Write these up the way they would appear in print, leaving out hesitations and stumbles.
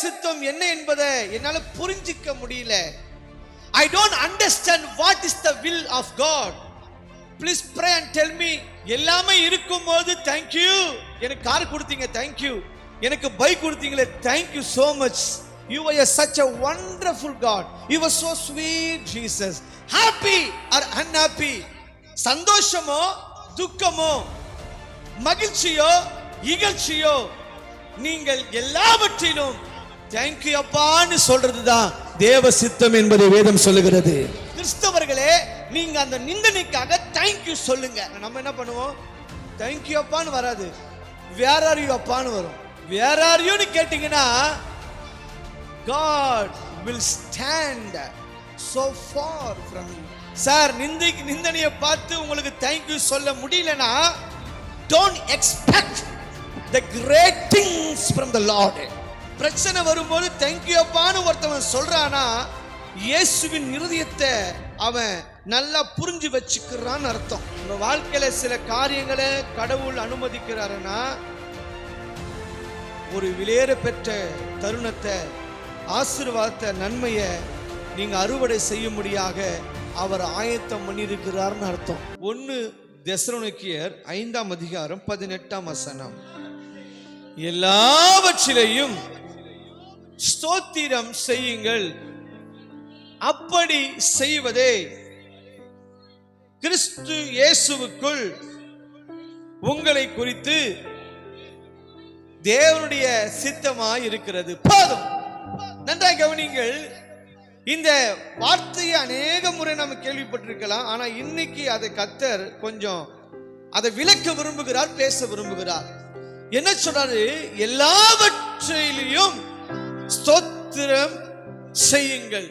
சித்தம் என்ன என்பதை என்னால புரிஞ்சிக்க முடியல. I don't understand what is the will of God. Please pray and tell me. எல்லாமே இருக்கும்போது thank you. எனக்கு கார் கொடுத்தீங்க, thank you. எனக்கு bike கொடுத்தீங்களே, thank you so much. You are such a wonderful God. You are so sweet, Jesus. Happy or unhappy, சந்தோஷமோ துக்கமோ மகிழ்ச்சியோ இகழ்ச்சியோ, நீங்கள் எல்லாவற்றிலும் thank you அப்பான்னு சொல்றதுதான் தேவ சித்தம் என்பதை வேதம் சொல்லுகிறது. கிறிஸ்தவர்களே, நீங்க அந்த நிந்தனைக்காக தேங்க்யூ சொல்லுங்க. நம்ம என்ன பண்ணுவோம்? தேங்க்யூ அப்பான்னு வராது, வேர் ஆர் யூ அப்பான்னு வரும். வேர் ஆர் யூன்னு கேட்டீங்கன்னா, God will stand so far from you. Sir, நிந்தனையை பார்த்து உங்களுக்கு தேங்க்யூ சொல்ல முடியலனா, don't expect the great things from the Lord. பிரச்சனை வரும்போது தேங்க்யூ அப்பான்னு ஒருத்தவன் சொல்றானா, இயேசுவின் இருதயத்தை அவன் நல்லா புரிஞ்சு வச்சுக்கிறான்னு அர்த்தம். உங்க வாழ்க்கையில சில காரியங்களை கடவுள் அனுமதிக்கிறாருன்னா, ஒரு விலையேற பெற்ற தருணத்தை, ஆசீர்வாதத்தை, நன்மையை நீங்க அறுவடை செய்யும்படியாக அவர் ஆயத்தம் பண்ணியிருக்கிறார்னு அர்த்தம். 1 தெசலோனிக்கேயர் 5ஆம் அதிகாரம் 18ஆம் வசனம். எல்லாவற்றிலையும் ஸ்தோத்திரம் செய்யுங்கள், அப்படி செய்வதே கிறிஸ்து இயேசுவுக்குள் உங்களை குறித்து தேவனுடைய சித்தமாய் இருக்கிறது. போதும். நன்றாய் கவனிங்கள். இந்த வார்த்தையை அநேக முறை நாம் கேள்விப்பட்டிருக்கலாம். ஆனா இன்னைக்கு அதை கர்த்தர் கொஞ்சம் அதை விளக்க விரும்புகிறார், பேச விரும்புகிறார். என்ன சொல்றாரு? எல்லாவற்றிலும் ஸ்தோத்திரம் செய்யுங்கள்,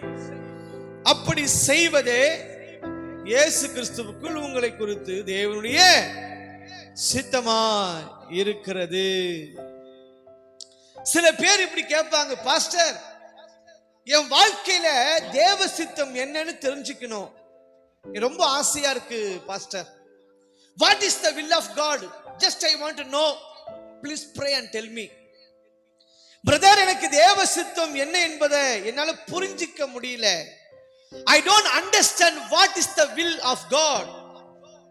அப்படி செய்வதே இயேசு கிறிஸ்துவுக்குள் உங்களை குறித்து தேவனுடைய சித்தமாய் இருக்கிறது. சில பேர் இப்படி கேட்பாங்க, பாஸ்டர், என் வாழ்க்கையில தேவ சித்தம் என்னன்னு தெரிஞ்சுக்கணும், ரொம்ப ஆசையா இருக்கு pastor. What is the will of God? Just I want to know. Please pray and tell me. Brother, எனக்கு தேவ சித்தம் என்ன என்பதை என்னால புரிஞ்சிக்க முடியல. I don't understand what is the will of God.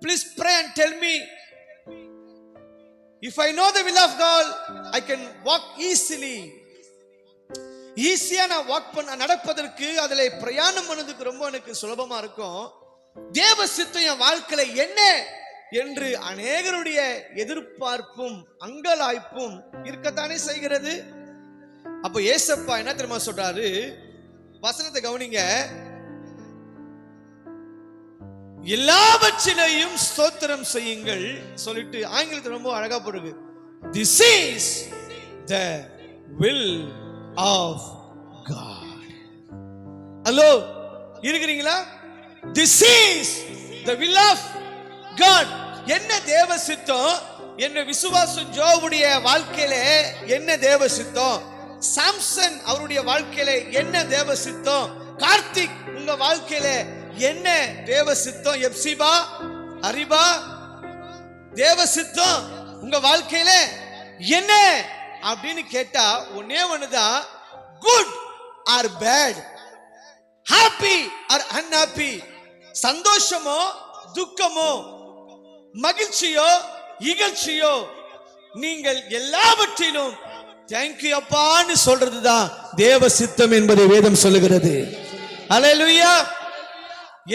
Please pray and tell me. If I know the will of God, I can walk easily. ஈஸியா நான் வாக் பண்ண, நடப்பதற்கு, அதுல பிரயாணம் பண்ணதுக்கு ரொம்ப எனக்கு சுலபமா இருக்கும். தேவ சித்தம் என் வாழ்க்கையில என்ன என்று அநேகருடைய எதிர்பார்ப்பும் அங்கலாய்ப்பும் இருக்கத்தானே செய்கிறது. அப்ப ஏசப்பா என்ன தெரியுமா சொல்றாரு? வசனத்தை கவனிங்க. எல்லாவற்றிலையும் ஸ்தோத்திரம் செய்யுங்கள் சொல்லிட்டு ஆங்கிலத்தில் ரொம்ப அழகா போடுது. This is the will of God. Hello, இருக்கிறீங்களா? This is the will of God. என்ன தேவ சித்தம்? என்ன விசுவாசம் ஜோபுடைய வாழ்க்கையில என்ன தேவ சித்தம்? சாம்சன் அவருடைய வாழ்க்கையில என்ன தேவ சித்தம்? கார்த்திக் உங்க வாழ்க்கையில என்ன தேவ சித்தம்? எப்சிபா, அரிபா, தேவ சித்தம் உங்க வாழ்க்கையில என்ன அப்படின்னு கேட்டா ஒன்னே ஒண்ணுதான், good or bad, happy or unhappy, சந்தோஷமோ துக்கமோ மகிழ்ச்சியோ இகழ்ச்சியோ, நீங்கள் எல்லாவற்றிலும் தேங்க்யூ அப்பான்னு சொல்றதுதான் தேவ சித்தம் என்பதை வேதம் சொல்லுகிறது. ஹல்லேலூயா.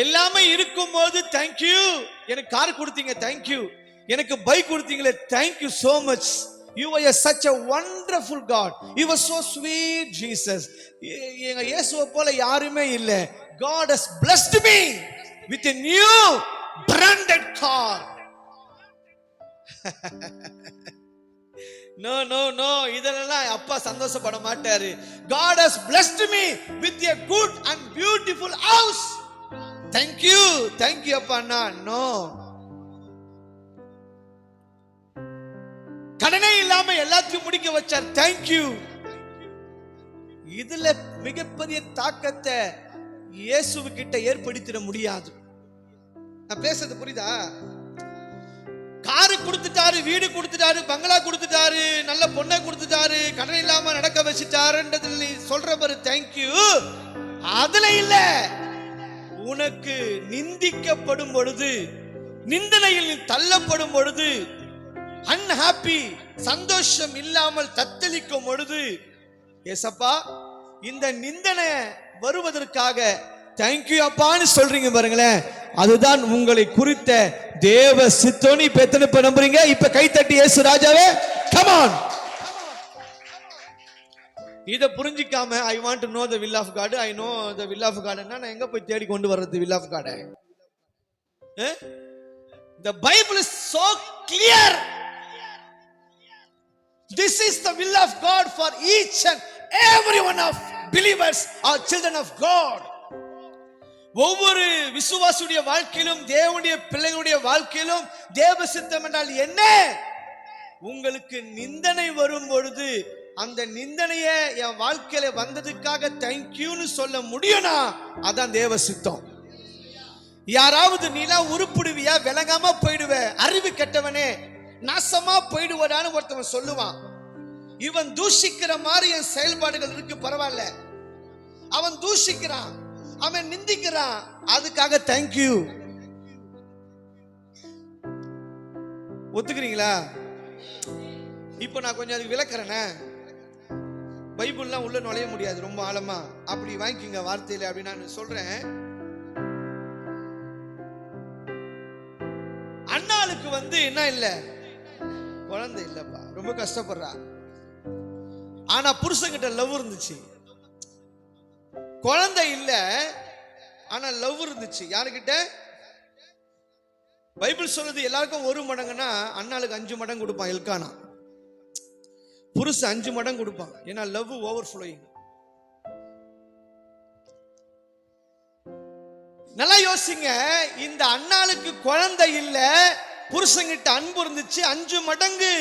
எல்லாமே இருக்கும்போது தேங்க்யூ. எனக்கு கார் கொடுத்தீங்க, தேங்க்யூ. எனக்கு பைக் கொடுத்தீங்களே, thank you so much. You are such a wonderful God. You are so sweet, Jesus. எங்க இயேசுவை போல யாருமே இல்லை. God has blessed me with a new branded car. No, no, no, இதெல்லாம் அப்பா சந்தோஷப்பட மாட்டாரு. God has blessed me with a good and beautiful house. Thank you, thank you அப்பா. No, கடனே இல்லாம எல்லாத்தையும் முடிக்க வச்சார், thank you. இதுல மிகப்பெரிய தாக்கத்தை இயேசுவுக்கிட்ட ஏற்படுத்திட முடியாது. நான் பேசுறது புரியுதா? காரு கொடுத்துட்டாரு, வீடு கொடுத்துட்டாரு, பங்களா கொடுத்துட்டாரு, நல்ல பொண்ணை கொடுத்துட்டாரு, கடன் இல்லாம நடக்க வச்சிட்டாருன்றதுல நீ சொல்ற பாரு தேங்க்யூ, அதுல இல்ல. உனக்கு நிந்திக்கப்படும் பொழுது, நிந்தனையில் நீ தள்ளப்படும் பொழுது, அன்ஹாப்பி, சந்தோஷம் இல்லாமல் தத்தளிக்கும் பொழுது, ஏசப்பா இந்த நிந்தனை வருவதற்காக தேங்க்யூ அப்பான்னு சொல்றீங்க பாருங்களேன், அதுதான் உங்களை குறித்த தேவ சித்தோனி. இப்ப எத்தனை பேர் நம்புறீங்க? இப்ப கைத்தட்டி இயேசு ராஜாவே கம் ஆன். இத புரிஞ்சிக்காம I want to know the will of God, I know the will of காட்னா நான் எங்க போய் தேடி கொண்டு வர்றது will of God? The Bible is so clear. This is the will of God for each and every one of believers or children of God. ஒவ்வொரு விசுவாசியுடைய வாழ்க்கையிலும், தேவனுடைய பிள்ளைகளுடைய வாழ்க்கையிலும் தேவ சித்தம் என்றால் என்ன? உங்களுக்கு நிந்தனை வரும் பொழுது அந்த நிந்தனையை என் வாழ்க்கையில வந்ததுக்காக தேங்க்யூன்னு சொல்ல முடியும்னா அதான் தேவ சித்தம். யாராவது நீலாம் உருப்பிடுவியா, விளங்காம போயிடுவ, அறிவு கெட்டவனே, நாசமா போயிடுவடான்னு ஒருத்தவன் சொல்லுவான். இவன் தூஷிக்கிற மாதிரி என் செயல்பாடுகள் இருக்கு, பரவாயில்ல. அவன் தூஷிக்கிறான், அவன் நிந்திக்கிறான், அதுக்காக தேங்க்யூ. ஒத்துக்கிறீங்களா? இப்ப நான் கொஞ்சம் அதுக்கு விளக்குறேனே. பைபிள்லாம் உள்ள நுழைய முடியாது ரொம்ப ஆழமா, அப்படி வாங்கிக்கங்க வார்த்தையில அப்படி நான் சொல்றேன். அண்ணாளுக்கு என்ன இல்ல, குழந்தை இல்லப்பா, ரொம்ப கஷ்டப்படுறா. ஆனா புருஷன்கிட்ட லவ் இருந்துச்சு. குழந்தை இல்ல, ஆனா லவ் இருந்துச்சு. யாருக்கிட்ட? பைபிள் சொல்லுது எல்லாருக்கும் 1 மடங்குன்னா அண்ணாளுக்கு 5 மடங்கு கொடுப்பான் எல்கானா. புருஷன் 5 மடங்கு கொடுப்பான், ஏன்னா லவ் ஓவர் ஃப்ளோயிங். நல்லா யோசிங்க. இந்த அண்ணாளுக்கு குழந்தை இல்ல, புருஷங்கிட்ட அன்பு இருந்துச்சு 5 மடங்கு.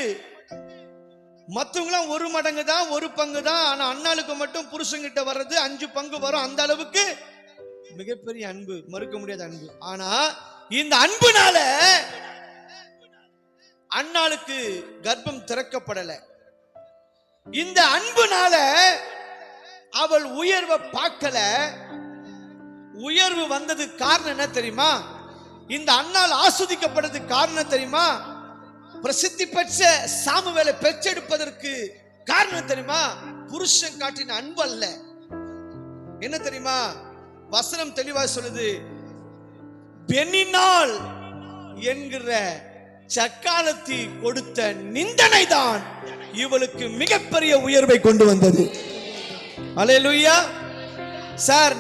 மத்தவங்களாம் 1 மடங்கு தான், 1 பங்கு தான். ஆனா அண்ணாளுக்கு மட்டும் புருஷங்கிட்ட வர்றது 5 பங்கு வரும். அந்த அளவுக்கு மிகப்பெரிய அன்பு, மறுக்க முடியாத அன்பு. ஆனா இந்த அன்புனால அண்ணாளுக்கு கர்ப்பம் திறக்கப்படல. இந்த அன்புனால அவள் உயர்வை பார்க்கல. உயர்வு வந்தது காரணம் என்ன தெரியுமா? இந்த அண்ணாள் ஆஸ்வதிக்கப்படுறதுக்கு காரணம் தெரியுமா? பிரசித்தி பெற்ற சாமுவேலை பெற்றெடுப்பதற்கு காரணம் தெரியுமா? புருஷன் காட்டின அன்பு அல்ல. என்ன தெரியுமா? வசனம் தெளிவா சொல்லுது, பெண்ணினால் என்கிற சக்காலத்தி கொடுத்த நிந்தனை தான் இவளுக்கு மிகப்பெரிய உயர்வை கொண்டு வந்தது. அல்லேலூயா. சார்,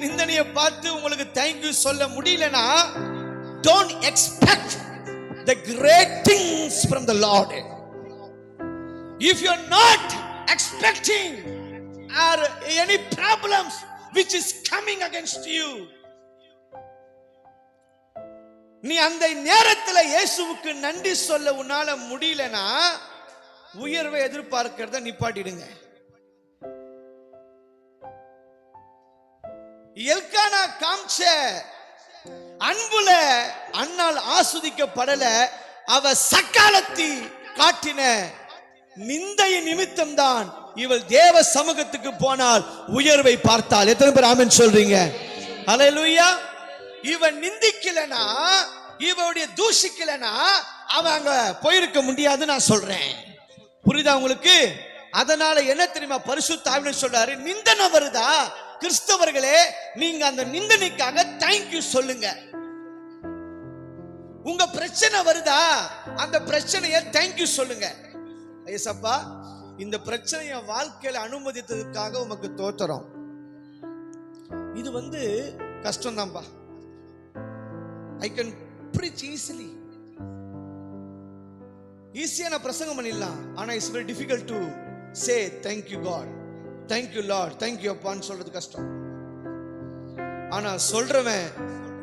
நிந்தனையை பார்த்து உங்களுக்கு தேங்க்யூ சொல்ல முடியலனா, don't expect the great things from the Lord. If you are not expecting or any problems which is coming against you, நீ அந்த நேரத்தில் இயேசுவுக்கு நன்றி சொல்ல உன்னால முடியலனா உயர்வை எதிர்பார்க்கிறத நிப்பாட்டிடுங்க. எல்கானா காமிச்ச அன்புல அண்ணால் ஆஸ்வதிக்கப்படல. அவ சக்காலத்தி காட்டின நிந்தைய நிமித்தம் தான் இவள் தேவ சமூகத்துக்கு போனால் உயர்வை பார்த்தாள். எத்தனை பேர் ஆமென் சொல்றீங்க? அல்லேலூயா. இவன் நிந்திக்கலனா, இவனுடைய தூஷிக்கலனா அவன் அங்க போயிருக்க முடியாது நான் சொல்றேன். புரியுதா உங்களுக்கு? அதனால என்ன தெரியுமா பரிசுத்த ஆவியானவர் சொல்றாரு, நிந்தனை வருதா கிறிஸ்தவர்களே, நீங்க அந்த நிந்தனைக்காக தேங்க்யூ சொல்லுங்க. உங்க பிரச்சனை வருதா, அந்த பிரச்சனையை தேங்க்யூ சொல்லுங்க. ஏசப்பா, இந்த பிரச்சனையை வாழ்க்கையில அனுமதித்ததுக்காக உமக்கு தோத்திரம். இது கஷ்டம் தான்பா. I can preach easily. ஈஸியா நான் பிரசங்கம் பண்ணிடலாம். ஆனா it's very difficult to say thank you God, thank you Lord, thank you அப்பான்னு சொல்றது கஷ்டம். ஆனா சொல்றவன்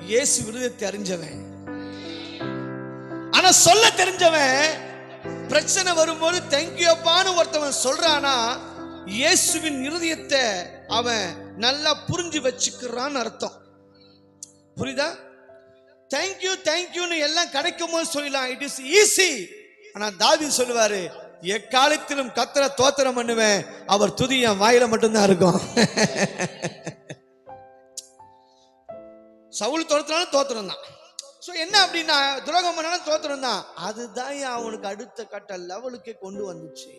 இயேசு விருதத்தை அறிஞ்சவன். ஆனா சொல்ல தெரிஞ்சவன் பிரச்சனை வரும்போது thank you அப்பான்னு ஒருத்தவன் சொல்றானா இயேசுவின் இருதயத்தை அவன் நல்லா புரிஞ்சு வச்சுக்கிறான்னு அர்த்தம். புரியுதா? தேங்க்யூ தேங்க்யூன்னு எல்லாம் கிடைக்கும் போது சொல்லலாம், இட் இஸ் ஈஸி. ஆனா தாவீது சொல்லுவாரு, எக்காலத்திலும் கர்த்தரை தோத்திரம் பண்ணுவேன், அவர் துதி என் வாயில மட்டும்தான் இருக்கும். சவுல் தோத்திரம் தோத்திரம் தான். சோ என்ன அப்படின்னா, துரோகம் பண்ணாலும் தோத்திரம் தான். அதுதான் அவனுக்கு அடுத்த கட்ட லெவலுக்கே கொண்டு வந்துச்சு.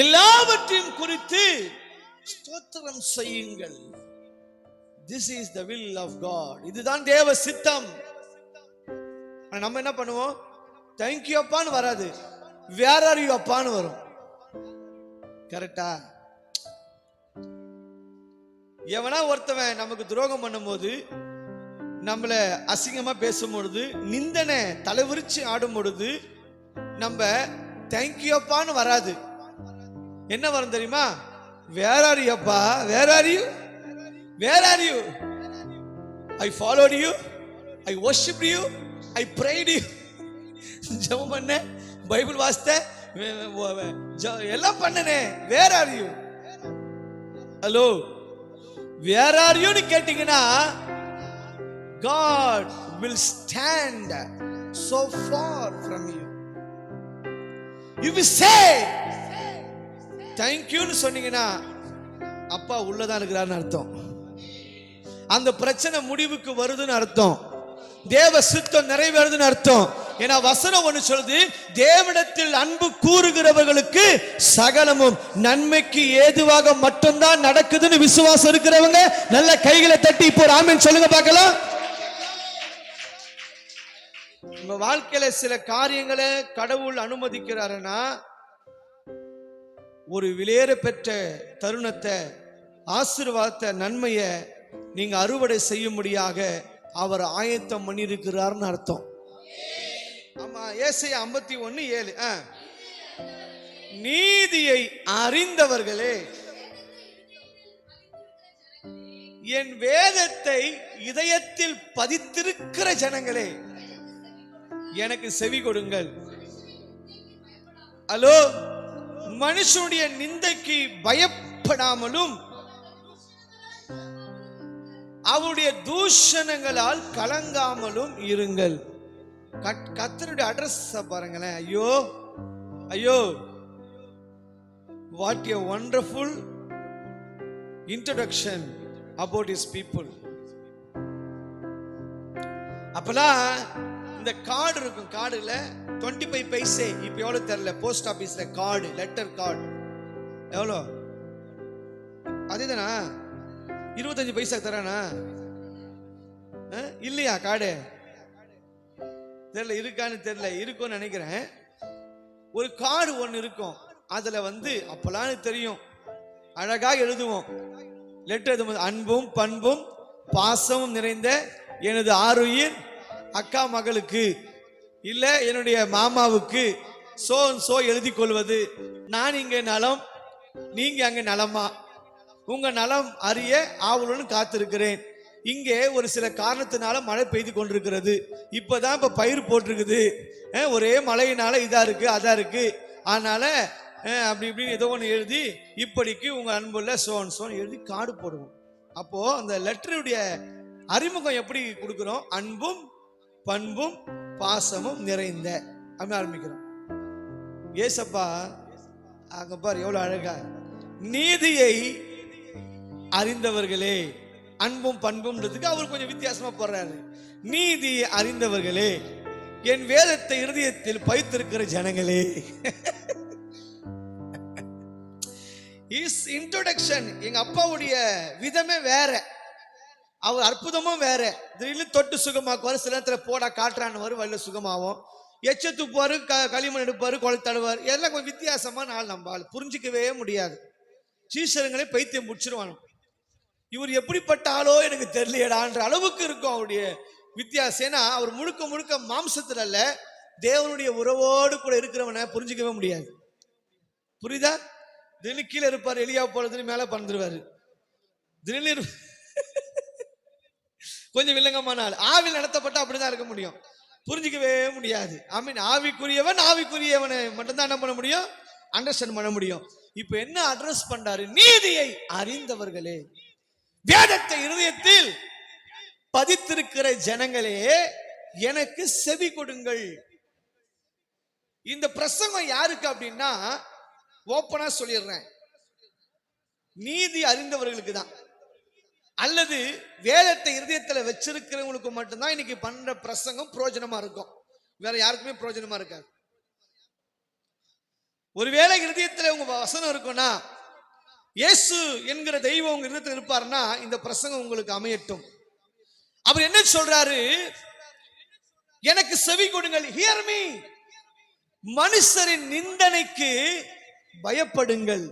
எல்லாவற்றையும் குறித்து ஸ்தோத்திரம் செய்யுங்கள். This is the will of God. இதுதான் தேவ சித்தம். நம்ம என்ன பண்ணுவோம்? Thank you அப்பான்னு வராது, where are you அப்பான்னு வரும். கரெக்டா? எவனா ஒருத்தவன் நமக்கு துரோகம் பண்ணும்போது, நம்மள அசிங்கமா பேசும்பொழுது, நிந்தனை தலைவிரிச்சு ஆடும் பொழுது, நம்ம தேங்க்யூ அப்பான்னு வராது. என்ன வரும் தெரியுமா? வேர் ஆர் யூ அப்பா, where are you, where are you, I followed you, I worship you, I prayed you. ஜெபம் பண்ண, பைபிள் வாசித்த, எல்லாம் பண்ணனே, where are you. Hello, where are you கேட்டீங்கன்னா, God will stand so far from you. If you say thank you னு சொன்னீங்கன்னா, அப்பா உள்ளதான் இருக்கிறார்னு அர்த்தம். அந்த பிரச்சனை முடிவுக்கு வருதுன்னு அர்த்தம். தேவ சித்தம் நிறைவேறுதுன்னு அர்த்தம். ஏன்னா வசனம் ஒன்று சொல்லுது, தேவனிடத்தில் அன்பு கூறுகிறவர்களுக்கு சகலமும் நன்மைக்கு ஏதுவாக மட்டும்தான் நடக்குதுன்னு விசுவாசம் இருக்கிறவங்க நல்ல கைகளை தட்டி இப்போ ஆமென் சொல்லுங்க பார்க்கலாம். உங்க வாழ்க்கையில சில காரியங்களை கடவுள் அனுமதிக்கிறாருன்னா, ஒரு விலையேற பெற்ற தருணத்தை, ஆசீர்வாதத்தை, நன்மையை நீங்க அறுவடை செய்யும்படியாக அவர் ஆயத்தம் பண்ணியிருக்கிறார்னு அர்த்தம். ஆமா, ஏசாயா 51:7. நீதியை அறிந்தவர்களே, என் வேதத்தை இதயத்தில் பதித்திருக்கிற ஜனங்களே, எனக்கு செவி கொடுங்கள். ஹலோ, மனுஷனுடைய நிந்தைக்கு பயப்படாமலும் அவருடைய தூஷணங்களால் கலங்காமலும் இருங்கள். கர்த்தருடைய அட்ரஸ் பாருங்களேன். ஐயோ ஐயோ, what a wonderful introduction about his people. அப்பலாம் இந்த கார்டு இருக்கும், கார்டுல 25 பைசே, இப்ப எவ்வளவு தெரியல, போஸ்ட் ஆபீஸ்ல கார்டு, லெட்டர் கார்டு எவ்வளோ? அதேதானா? 25 பைசா தரானா? இல்லையா? கார்டு தெரியல, இருக்கான்னு தெரியல, இருக்கும்னு நினைக்கிறேன். ஒரு கார்டு ஒன்று இருக்கும், அதுல அப்பெல்லாம் தெரியும், அழகா எழுதுவோம் லெட்டர் எழுதும், அன்பும் பண்பும் பாசமும் நிறைந்த எனது ஆருயிர் அக்கா மகளுக்கு, இல்ல என்னுடைய மாமாவுக்கு சோ எழுதி கொள்வது. நான் இங்க நலம், நீங்க அங்க நலமா, உங்க நலம் அறிய ஆவலுடன் காத்திருக்கிறேன். இங்கே ஒரு சில காரணத்தினால மழை பெய்து கொண்டிருக்கிறது, இப்பதான் இப்ப பயிர் போட்டிருக்குது, ஒரே மழையினால இதா இருக்கு அதா இருக்கு, அதனால அப்படி இப்படின்னு ஏதோ ஒன்று எழுதி, இப்படிக்கு உங்க அன்புள்ள சோன் எழுதி கார்டு போடுவோம். அப்போ அந்த லெட்டருடைய அறிமுகம் எப்படி கொடுக்கிறோம்? அன்பும் பண்பும் பாசமும் நிறைந்த அப்படின்னு ஆரம்பிக்கிறோம். ஏசப்பா அங்க பாரு எவ்வளவு அழகா, நீதியை அறிந்தவர்களே, அன்பும் பண்பும்ன்றதுக்கு அவர் கொஞ்சம் வித்தியாசமா போடுறாரு. நீதி அறிந்தவர்களே, என் வேதத்தை இருதயத்தில் பதித்திருக்கிற ஜனங்களே. இன்ட்ரோடக்ஷன், எங்க அப்பாவுடைய விதமே வேற, அவர் அற்புதமும் வேற. திடீர்னு தொட்டு சுகமாக்குவார், சில நேரத்துல போடா காட்டுறான்னு வரும், வழியில சுகமாகும், எச்ச துப்புவாரு, களிமண் எடுப்பாரு, கொலை தடுவார், எல்லாம் கொஞ்சம் வித்தியாசமான ஆள். நம்ம ஆள் புரிஞ்சிக்கவே முடியாது. சீசருங்களே பைத்தியம் முடிச்சிருவானு, இவர் எப்படிப்பட்ட ஆளோ எனக்கு தெரியலையடான்ற அளவுக்கு இருக்கும் அவருடைய வித்தியாசம். ஏன்னா அவர் முழுக்க முழுக்க மாம்சத்துல அல்ல, தேவனுடைய உறவோடு கூட இருக்கிறவனை புரிஞ்சிக்கவே முடியாது. புரியுதா? திடீர்னு கீழே இருப்பார், எலியா போறதுன்னு மேல பறந்துருவாரு, திடீர்னு கொஞ்சம் வில்லங்கமான ஆள். ஆவில் நடத்தப்பட்ட அப்படிதான் இருக்க முடியும், புரிஞ்சிக்கவே முடியாது. ஐ மீன், ஆவிக்குரியவனை மட்டும்தான் என்ன பண்ண முடியும்? அண்டர்ஸ்டாண்ட் பண்ண முடியும். இப்ப என்ன அட்ரஸ் பண்றாரு? நீதியை அறிந்தவர்களே, வேதத்தை இருதயத்தில் பதித்திருக்கிற ஜனங்களே, எனக்கு செவி கொடுங்கள். இந்த பிரசங்கம் யாருக்கு அப்படின்னா, ஓப்பனா சொல்லிடுறேன், நீதி அறிந்தவர்களுக்கு தான், அல்லது வேதத்தை இருதயத்துல வச்சிருக்கிறவங்களுக்கு மட்டும்தான் இன்னைக்கு பண்ற பிரசங்கம் பிரயோஜனமா இருக்கும். வேற யாருக்குமே பிரயோஜனமா இருக்காது. ஒருவேளை இருதயத்துல உங்க வசனம் இருக்குன்னா, இயேசு என்கிற தெய்வம் உங்க இருதயத்தில் இருப்பாருன்னா, இந்த பிரசங்கம் உங்களுக்கு அமையட்டும். அவர் என்ன சொல்றாரு? எனக்கு செவி கொடுங்கள், ஹியர் மீ. மனுஷரின் நிந்தனைக்கு பயப்படுங்கள்,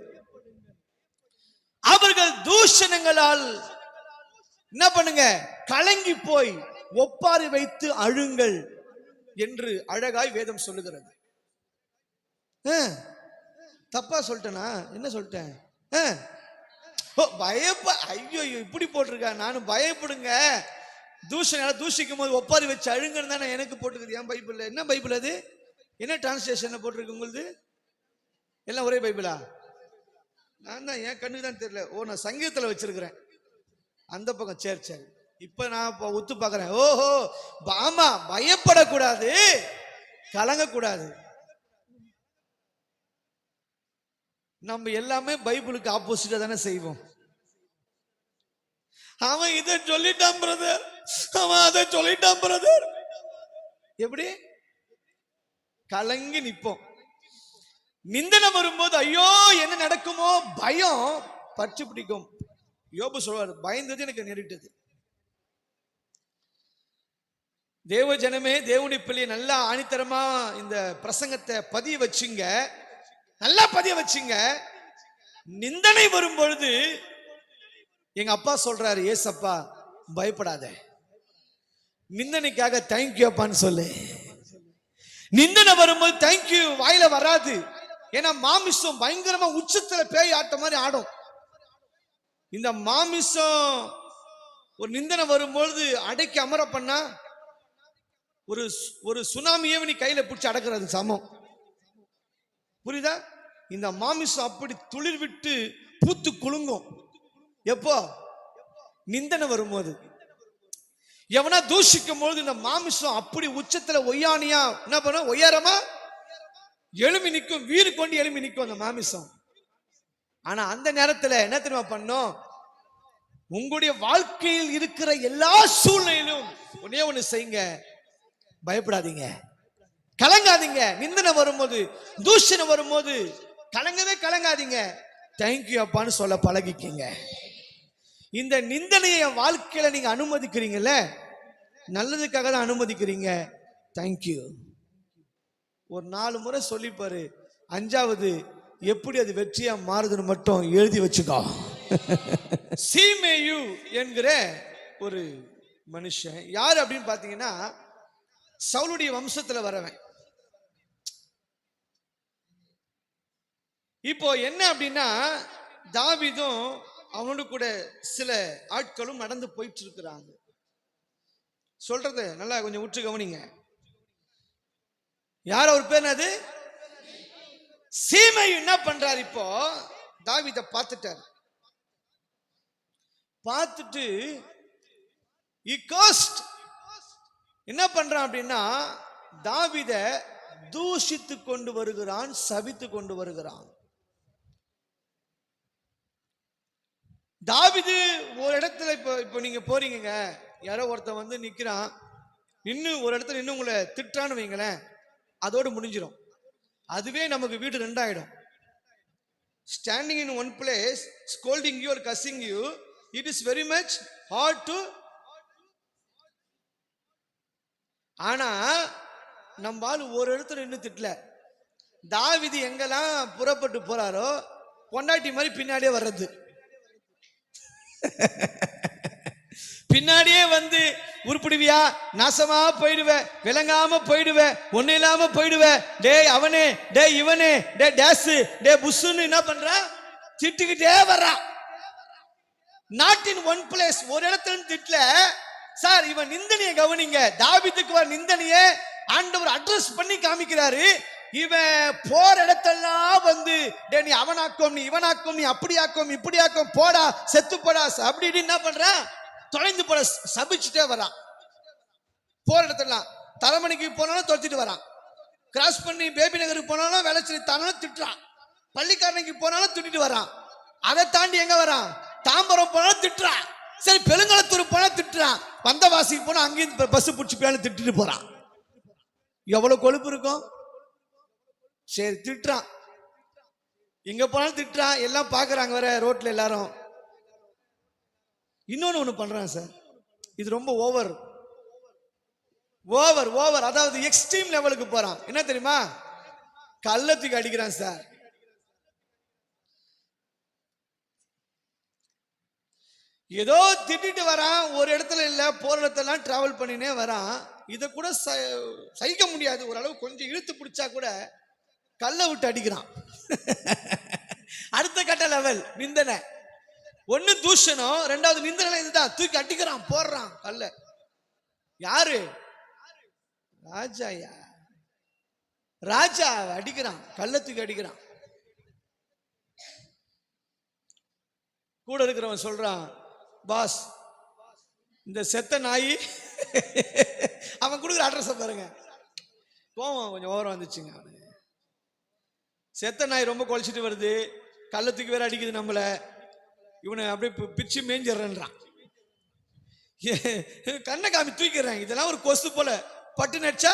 அவர்கள் தூஷணங்களால் என்ன பண்ணுங்க, கலங்கி போய் ஒப்பாரி வைத்து அழுங்கள் என்று அழகாய் வேதம் சொல்லுகிறது. தப்பா சொல்லிட்டேனா? என்ன சொல்லிட்டேன்? ஐயோ இப்படி போட்டிருக்கா, நானும் பயப்படுங்க, தூஷிக்கும் போது ஒப்பாரி வச்சு அழுங்கன்னு தானே எனக்கு போட்டுக்குது என் பைபிள். என்ன பைபிள் அது? என்ன டிரான்ஸ்லேஷன் போட்டிருக்கு உங்களுக்கு? எல்லாம் ஒரே பைபிளா? நான் தான் என் கண்ணுக்கு தான் தெரியல. ஓ, நான் சங்கீதத்தில் வச்சிருக்கிறேன் அந்த பக்கம். சரி சரி, இப்ப நான் ஒத்து பார்க்கிறேன். ஓஹோ, ஆமா, பயப்படக்கூடாது, கலங்கக்கூடாது. நம்ம எல்லாமே பைபிளுக்கு ஆப்போசிட்டா தானே செய்வோம். அவன் இதை சொல்லிட்டான் பிரதர், அவன் அதை சொல்லிட்டான் பிரதர், எப்படி கலங்கி நிப்போம். நிந்தனை வரும்போது ஐயோ என்ன நடக்குமோ பயம் பற்றி பிடிக்கும். யோபு சொல்வார், பயந்தது எனக்கு நேரிட்டது. தேவ ஜனமே, தேவனுடைய பிள்ளை, நல்லா ஆணித்தரமா இந்த பிரசங்கத்தை பதிய வச்சுங்க, நல்லா பதிய வச்சுங்க. நிந்தனை வரும்பொழுது எங்க அப்பா சொல்றாரு, ஏசப்பா பயப்படாத, நிந்தனைக்காக தேங்க்யூ அப்பான்னு சொல்லு. நிந்தனை வரும்போது தேங்க்யூ வாயில வராது. ஏன்னா மாமிசம் பயங்கரமா உச்சத்துல பேய் ஆட்ட மாதிரி ஆடும். இந்த மாமிசம் ஒரு நிந்தனை வரும்பொழுது அடக்கி அமர பண்ணா ஒரு சுனாமியே நீ கையில பிடிச்சி அடக்கிறது சமம். புரியுதா? இந்த மாமிசம் அப்படி துளிர் விட்டு பூத்து குலுங்கும். எப்போ? நிந்தனை வரும்போது. எவனா தூஷிக்கும் போது இந்த மாமிசம் அப்படி உச்சத்துல ஒய்யானியா என்ன பண்ண, ஒய்யாரமா எழுமி நிற்கும், வீறு கொண்டு எழுமி நிற்கும் அந்த மாமிசம். ஆனா அந்த நேரத்துல என்ன தெரியுமா பண்ணும்? உங்களுடைய வாழ்க்கையில் இருக்கிற எல்லா சூழ்நிலையிலும் ஒன்னே ஒண்ணு செய்யுங்க, பயப்படாதீங்க, கலங்காதீங்க. நிந்தனை வரும்போது, தூஷணை வரும்போது கலங்கவே கலங்காதீங்க, தேங்க்யூ அப்பான்னு சொல்ல பழகிக்கீங்க. இந்த நிந்தனையை என் வாழ்க்கையில நீங்க அனுமதிக்கிறீங்கல்ல, நல்லதுக்காக தான் அனுமதிக்கிறீங்க. தேங்க்யூ. ஒரு 4 முறை சொல்லிப்பாரு, 5வது எப்படி அது வெற்றியா மாறுதுன்னு மட்டும் எழுதி வச்சுக்கோ. சீமேயு என்கிற ஒரு மனுஷன் யாரு அப்படின்னு பாத்தீங்கன்னா, சவுலுடைய வம்சத்துல வரவன். இப்போ என்ன அப்படின்னா, தாவீதும் அவனோடு கூட சில ஆட்களும் நடந்து போயிட்டு இருக்கிறாங்க. சொல்றது நல்லா கொஞ்சம் உற்று கவனிங்க. யார் அவர் பேர்? அது சீமேயு. என்ன பண்றாரு? இப்போ தாவீதை பார்த்துட்டார். பார்த்துட்டு என்ன பண்றான் அப்படின்னா, தாவீதை தூஷித்து கொண்டு வருகிறான், சபித்து கொண்டு வருகிறான். தாவீது ஒரு இடத்துல இப்போ நீங்க போறீங்க, யாரோ ஒருத்தன் வந்து நிக்கிறான், நின்று ஒரு இடத்துல நின்று உங்களை திட்டான்னு வைங்களேன், அதோடு முடிஞ்சிடும். அதுவே நமக்கு வீடு 2 ஆயிடும். Standing in one place scolding you are cussing you, it is very much hard to. ஆனா நம்ம ஆளு ஒரு இடத்துல நின்று திட்டல. தாவீது எங்கெல்லாம் புறப்பட்டு போறாரோ பொண்டாட்டி மாதிரி பின்னாடியே வர்றது, பின்னாடியே வந்து உருப்பிடுவியா, நாசமா போயிடுவ, விளங்காம போயிடுவ, ஒண்ணு இல்லாம போயிடுவ, டே அவனே, டே இவனே, டே டேஸ், டே புஷ்ன்னு என்ன பண்ற, திட்டுக்கிட்டே வர்றா. நாட் இன் ஒன் பிளேஸ், ஒரு இடத்துல திட்டல சார். இவன் நிந்தனையை கவனிங்க, தாவீதுக்கு வர நிந்தனையை ஆண்டவர் அட்ரஸ் பண்ணி காமிக்கிறாரு. இவன் போற இடத்தெல்லாம் வந்து, டே நீ அவனாக்கும், நீ இவனாக்கும், நீ அப்படியாக்கும், இப்படியாக்கும், போடா செத்து போடா அப்படி என்ன பண்ற, தொலைந்து போட சபிச்சுட்டே வரான். போற இடத்தெல்லாம் தலைமணிக்கு போனாலும் தொலைச்சிட்டு வரான். கிராஸ் பண்ணி பேபி நகருக்கு போனாலும் வேலைச்சேரி தானாலும் திட்டுறான், பள்ளிக்காரனைக்கு போனாலும் திட்டிட்டு வரான். அதை தாண்டி எங்க வரான், தாம்பரம் போனாலும் திட்டுறான், சரி பெருங்களத்தூர் போனா திட்டுறான், வந்தவாசிக்கு போனா அங்கேயும் பஸ் பிடிச்சி போயாலும் திட்டுட்டு போறான். எவ்வளவு கொழுப்பு இருக்கும். சரி திட்டுறான், எங்க போனாலும் திட்டுறான், எல்லாம் பாக்குறாங்க வேற ரோட்ல எல்லாரும். இன்னொன்னு ஒண்ணு பண்றான் சார், இது ரொம்ப ஓவர் ஓவர் ஓவர், அதாவது எக்ஸ்ட்ரீம் லெவலுக்கு போறான். என்ன தெரியுமா, கள்ளத்துக்கு அடிக்கிறான் சார். ஏதோ திட்டிட்டு வரான், ஒரு இடத்துல இல்ல போற இடத்தெல்லாம் டிராவல் பண்ணினே வரான். இத கூட சகிக்க முடியாது, ஓரளவு கொஞ்சம் இழுத்து பிடிச்சா கூட கல்ல விட்டு அடிக்கிறான். அடுத்த கட்ட லெவல் நிந்தனை. ஒண்ணு தூஷணம், ரெண்டாவது நிந்தனை. இதுதான் தூக்கி அடிக்கிறான், போடுறான் கல்ல. யாரு, ராஜாயா, ராஜா அடிக்கிறான், கள்ளத்துக்கு அடிக்கிறான். கூட இருக்கிறவன் சொல்றான், பாஸ் இந்த செத்த நாய், அவன் கொடுக்குற அட்ரஸ் பாருங்க, கோவம் கொஞ்சம் ஓவரம் வந்துச்சுங்க அவனுக்கு. செத்த நாய் ரொம்ப குலைச்சிட்டு வருது, கள்ளத்துக்கு வேற அடிக்குது நம்மள, இவனை அப்படியே பிச்சு மேஞ்சிடறான். கண்ணை காமி தூக்கிடுறாங்க. இதெல்லாம் ஒரு கொசு போல, பட்டு நடிச்சா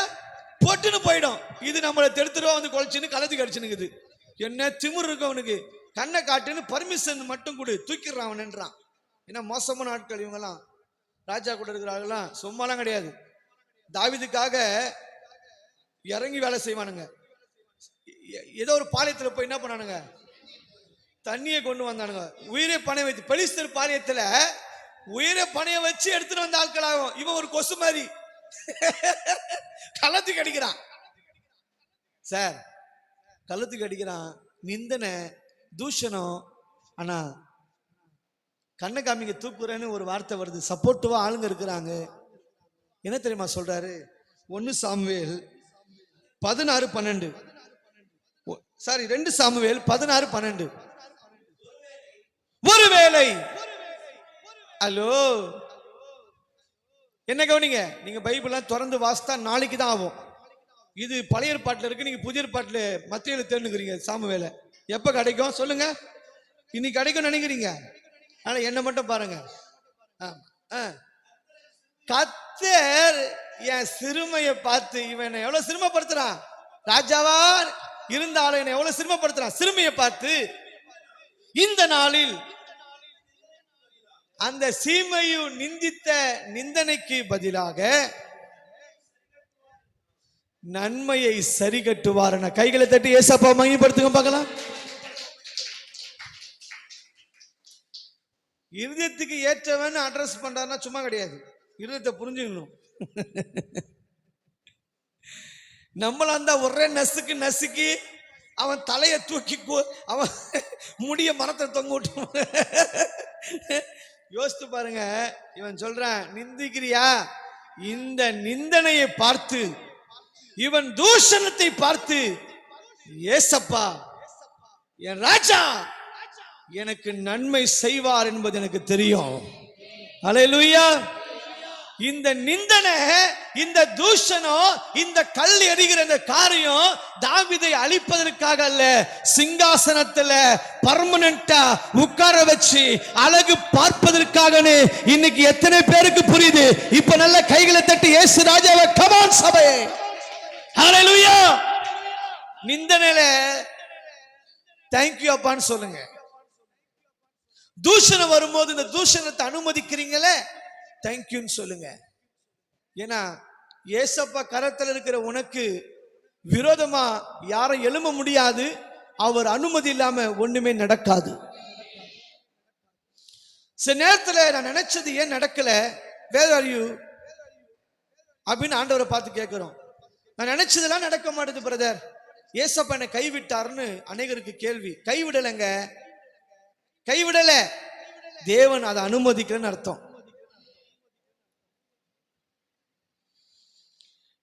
பொட்டுன்னு போயிடும். இது நம்மளை தெடுத்துருவா வந்து குலைச்சுன்னு கள்ளத்துக்கு அடிச்சுனுக்குது. என்ன திமிர் இருக்கு அவனுக்கு, கண்ணை காட்டுன்னு பர்மிஷன் மட்டும் கொடு, தூக்கிடுறான் அவன்ன்றான். ஏன்னா மோசமான ஆட்கள் இவங்கெல்லாம். ராஜா கூட இருக்கிறாங்கலாம் சும்மாலாம் கிடையாது. தாவீதுக்காக இறங்கி வேலை செய்வானுங்க. ஏதோ ஒரு பாளையத்துல போய் என்ன பண்ணானுங்க, தண்ணியை கொண்டு வந்தானுங்க. உயிரை பணைய வச்சு, பெலிஸ்தர் பாளையத்துல உயிரை பணைய வச்சு எடுத்துட்டு வந்த ஆட்களாகும். இவன் ஒரு கொசு மாதிரி கள்ளத்துக்கு அடிக்கிறான் சார், கள்ளத்துக்கு அடிக்கிறான். நிந்தனை, தூஷணம். ஆனா கண்ணை காமிங்க தூக்குறேன்னு ஒரு வார்த்தை வருது, சப்போர்ட்டிவா ஆளுங்க இருக்கிறாங்க. என்ன தெரியுமா சொல்றாரு, 1 சாமுவேல் 16:12, சாரி 2 சாமுவேல் 16:12. ஒருவேளை, ஹலோ என்ன கவனிங்க, நீங்க பைபிள்லாம் திறந்து வாசித்தா நாளைக்கு தான் ஆகும். இது பழைய ஏற்பாட்டில் இருக்கு, நீங்க புதிய ஏற்பாட்டில் மத்தியில தேர்ந்துக்கிறீங்க. சாமுவேலை எப்ப கிடைக்கும் சொல்லுங்க, இன்னைக்கு கிடைக்கும் நினைக்கிறீங்க. ஆனா என்ன மட்டும் பாருங்க, கர்த்தர் என் சிறுமையை பார்த்து, இவன் எவ்வளவு சிறுமப்படுத்துறான், ராஜாவா இருந்தாலும் என்ன எவ்வளவு சிறுமப்படுத்துறான், சிறுமையை பார்த்து இந்த நாளில் அந்த சீமையு நிந்தித்த நிந்தனைக்கு பதிலாக நன்மையை சரி கட்டுவார். கைகளை தட்டி ஏசப்பா மகிமைப்படுத்துங்க பார்க்கலாம். இருதயத்துக்கு ஏற்றவன் அட்ரஸ் பண்றாருன்னா சும்மா கிடையாது, இருதயத்தை புரிஞ்சுக்கணும். நம்மள அந்த ஒரே நசுக்கு நசுக்கி அவன் தலையை தூக்கி அவன் முடிய மரத்தை தொங்க விட்டு யோசித்து பாருங்க. இவன் சொல்றான், நிந்திக்கிறியா, இந்த நிந்தனையை பார்த்து, இவன் தூஷணத்தை பார்த்து, ஏசப்பா என் ராஜா எனக்கு நன்மை செய்வார் என்பது எனக்கு தெரியும். அல்லேலூயா. இந்த நிந்தனை, இந்த தூஷணம், இந்த கல் எறிகிற இந்த காரியம் தாவீதை அழிப்பதற்காக அல்ல, சிங்காசனத்துல பர்மனண்டா உட்கார வச்சு அழகு பார்ப்பதற்காக. இன்னைக்கு எத்தனை பேருக்கு புரியுது? இப்ப நல்ல கைகளை தட்டி இயேசு ராஜாவை கமான் சபையே, ஹல்லேலூயா. நிந்தனையில தேங்க்யூ அப்பான்னு சொல்லுங்க. தூஷணம் வரும்போது இந்த தூஷணத்தை அனுமதிக்கிறீங்களே, தேங்க்யூன்னு சொல்லுங்க. ஏன்னா ஏசப்பா கரத்தில் இருக்கிற உனக்கு விரோதமா யாரும் எழும்ப முடியாது. அவர் அனுமதி இல்லாம ஒண்ணுமே நடக்காது. சில நேரத்துல நான் நினைச்சது ஏன் நடக்கல, வேர் ஆர் யூ அப்படின்னு ஆண்டவரை பார்த்து கேட்கிறோம். நான் நினைச்சதெல்லாம் நடக்க மாட்டேது பிரதர், ஏசப்பா என்னை கைவிட்டாருன்னு அநேகருக்கு கேள்வி. கைவிடலைங்க, கைவிடல, தேவன் அதை அனுமதிக்கலன்னு அர்த்தம்.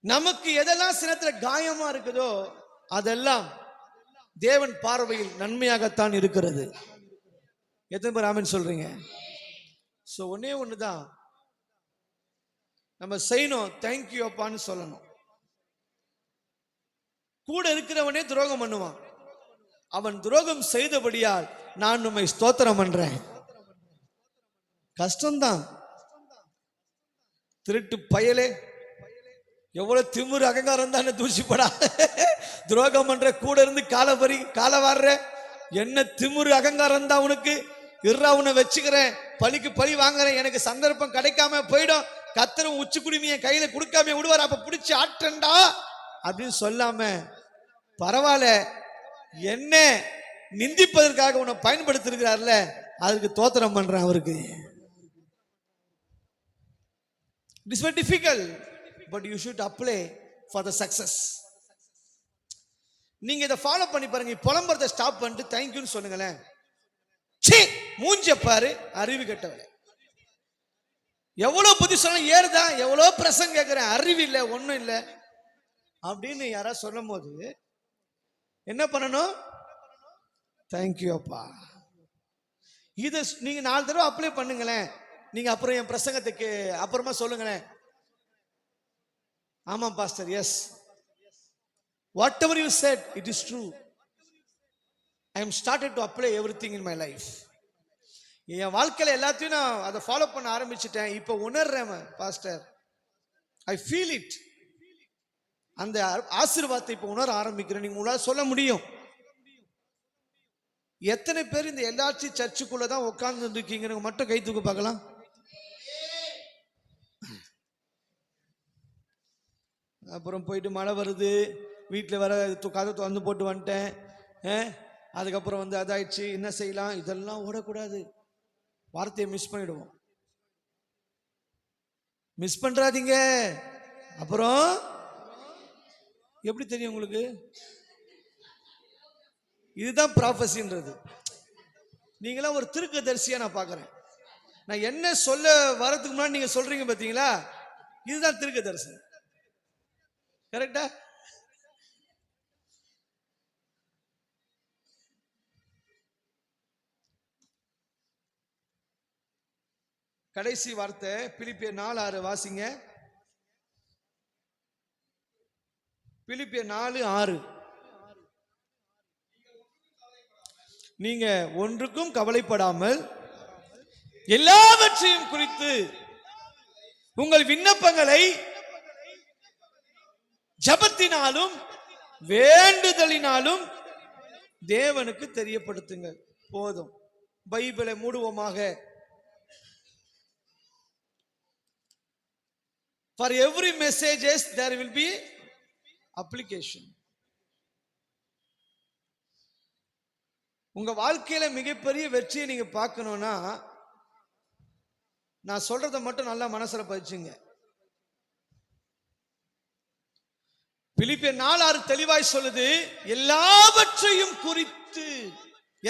நமக்கு எதெல்லாம் சினத்துல காயமா இருக்குதோ அதெல்லாம் தேவன் பார்வையில் நன்மையாகத்தான் இருக்கிறது. எத்தனை பேர் ஆமென் சொல்றீங்க? சோ ஒன்னே ஒண்ணுதான் நம்ம செய்யணும், தேங்க்யூ அப்பான்னு சொல்லணும். கூட இருக்கிறவனே துரோகம் பண்ணுவான். அவன் துரோகம் செய்தபடியால் நான் உம்மை ஸ்தோத்திரம் பண்றேன். கஷ்டம்தான். திருட்டு பயலே, எவ்வளவு திமிரு அகங்காரம் தானே தூசிப்படா. துரோகம் பண்ற, கூட இருந்து காலை வாடுற, என்ன திமிரு அகங்காரம் தான் உனக்கு. இறா உன்னை வச்சுக்கிறேன், பழிக்கு பழி வாங்குறேன், எனக்கு சந்தர்ப்பம் கிடைக்காம போயிடும், கத்தரும் உச்சி குடுமிய கையில கொடுக்காம விடுவார், அப்ப பிடிச்சி ஆட்டண்டா அப்படின்னு சொல்லாம, பரவாயில்ல என்ன நிந்திப்பதற்காக உன்னை பயன்படுத்திருக்கிறார்ல, அதுக்கு தோத்திரம் பண்றேன் அவருக்கு. It is very difficult, but you should apply for the success. நீங்க இதை ஃபாலோ பண்ணி பாருங்க. புலம்புறதை ஸ்டாப் பண்ணிட்டு தேங்க்யூன்னு சொல்லுங்களேன். சீ மூஞ்ச பாரு அறிவு கெட்டவளே, எவ்வளவு புத்தி சொன்ன ஏறுதா, எவ்வளவு பிரசங்க கேட்கிறேன், அறிவு இல்லை ஒன்றும் இல்லை அப்படின்னு யாராவது சொல்லும் போது என்ன பண்ணணும்? தேங்க்யூ அப்பா. இதை நீங்க 4 தடவை அப்ளை பண்ணுங்களேன். நீங்க அப்புறம் என் பிரசங்கத்துக்கு அப்புறமா சொல்லுங்களேன், ஆமா pastor, yes, whatever you said it is true. I am started to apply everything in my life. என் வாழ்க்கையில எல்லாத்தையும் நான் அதை ஃபாலோ பண்ண ஆரம்பிச்சுட்டேன். இப்போ உணர்றேன் பாஸ்டர், ஐ ஃபீல் இட். அந்த ஆசீர்வாதத்தை இப்போ உணர ஆரம்பிக்கிறேன். நீங்க உங்களால சொல்ல முடியும். எத்தனை பேர் இந்த எல்லாச்சி சர்ச்சுக்குள்ளதான் உட்கார்ந்து இருக்கீங்க மட்டும் கை தூக்கு பார்க்கலாம். அப்புறம் போயிட்டு மழை வருது, வீட்டில் வர கதை திறந்து போட்டு வந்துட்டேன், அதுக்கப்புறம் வந்து அதாயிடுச்சு, என்ன செய்யலாம், இதெல்லாம் ஓடக்கூடாது. வார்த்தையை மிஸ் பண்ணிடுவோம். மிஸ் பண்றாதீங்க. அப்புறம் எப்படி தெரியும் உங்களுக்கு? இதுதான் ப்ராஃபஸின்றது. நீங்களாம் ஒரு திருக்கதரிசியா நான் பார்க்குறேன். நான் என்ன சொல்ல வரதுக்கு முன்னாடி நீங்க சொல்றீங்க பார்த்தீங்களா, இதுதான் திருக்கதரிசி. கரெக்டா? கடைசி வார்த்தை பிலிப்பியர் 4:6 வாசிங்க. பிலிப்பியர் 4:6. நீங்க ஒன்றுக்கும் கவலைப்படாமல் எல்லாவற்றையும் குறித்து உங்கள் விண்ணப்பங்களை ஜபத்தினாலும் வேண்டுதலினாலும் தேவனுக்கு தெரியப்படுத்துங்கள். போதும். பைபிளை மூடுவோமாக. For every messages there will be application. உங்க வாழ்க்கையில மிகப்பெரிய வெற்றியை நீங்க பார்க்கணும்னா நான் சொல்றதை மட்டும் நல்லா மனசுல பதிச்சுங்க. பிலிப்பியர் 4:6 தெளிவாய் சொல்லுது, எல்லாவற்றையும் குறித்து.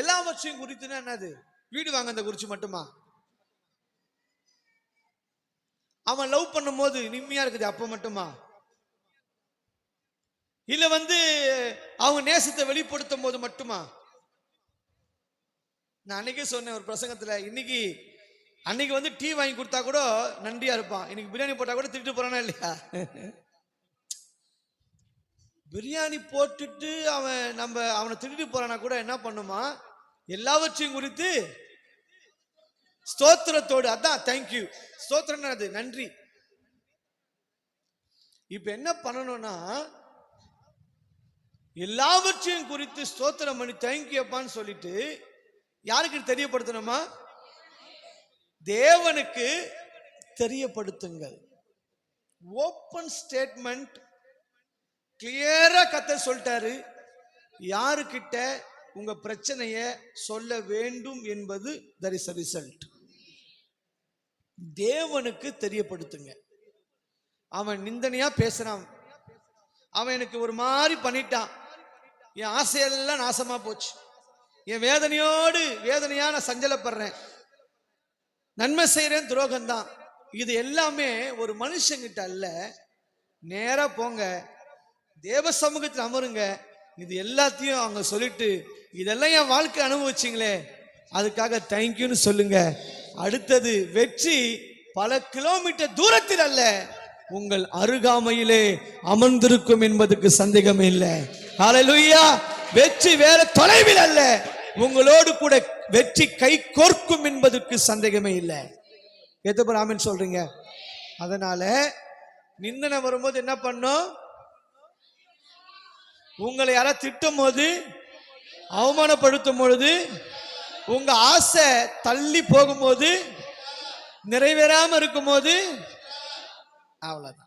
எல்லாவற்றையும் குறித்துன்னா என்னது? வீடு வாங்க குறிச்சு மட்டுமா? அவன் லவ் பண்ணும் போது நிம்மதியா இருக்குது அப்ப மட்டுமா? இல்ல வந்து அவங்க நேசத்தை வெளிப்படுத்தும் போது மட்டுமா? நான் அன்னைக்கே சொன்னேன் ஒரு பிரசங்கத்துல, அன்னைக்கு வந்து டீ வாங்கி கொடுத்தா கூட நன்றியா இருப்பான், இன்னைக்கு பிரியாணி போட்டா கூட திட்டு போறானா இல்லையா? பிரியாணி போட்டுட்டு அவனை திட்டு போறானா கூட என்ன பண்ணுமா? எல்லாவற்றையும் குறித்து ஸ்தோத்திரத்தோடு. அதான் தேங்க்யூ. ஸ்தோத்திரம் அது நன்றி. இப்ப என்ன பண்ணணும்னா எல்லாவற்றையும் குறித்து ஸ்தோத்திரம் பண்ணி தேங்க்யூ அப்பான்னு சொல்லிட்டு யாருக்கு தெரியப்படுத்தணுமா? தேவனுக்கு தெரியப்படுத்துங்கள். Open statement. கிளியரா கர்த்தர் சொல்லிட்டாரு, யாருக்கிட்ட உங்க பிரச்சனைய சொல்ல வேண்டும் என்பது there is a result. தேவனுக்கு தெரியப்படுத்துங்க. அவன் நிந்தனையா பேசுறான், அவன் எனக்கு ஒரு மாதிரி பண்ணிட்டான், என் ஆசையெல்லாம் நாசமா போச்சு, என் வேதனையா நான் சஞ்சலப்படுறேன், நன்மை செய்யறேன் துரோகம்தான், இது எல்லாமே ஒரு மனுஷங்கிட்ட அல்ல. நேரா போங்க, தேவ சமூகத்தில் அமருங்க. இது எல்லாத்தையும் அவங்க சொல்லிட்டு இதெல்லாம் என் வாழ்க்கை அனுபவிச்சிங்களே அதுக்காக தேங்க்யூன்னு சொல்லுங்க. அடுத்தது வெற்றி பல கிலோமீட்டர் தூரத்தில் அல்ல, உங்கள் அருகாமையிலே அமர்ந்திருக்கும் என்பதுக்கு சந்தேகமே இல்லை. ஹalleluya. வெற்றி வேற தொலைவில் அல்ல, உங்களோடு கூட வெற்றி கை கோர்க்கும் என்பதற்கு சந்தேகமே இல்லை. எத்தனை ஆமென் சொல்றீங்க? அதனால நிந்தனை வரும்போது என்ன பண்ணும்? உங்களை யாரா திட்டும் போது, அவமானப்படுத்தும் பொழுது, உங்க ஆசை தள்ளி போகும்போது, நிறைவேறாம இருக்கும் போது, அவ்வளவுதான்.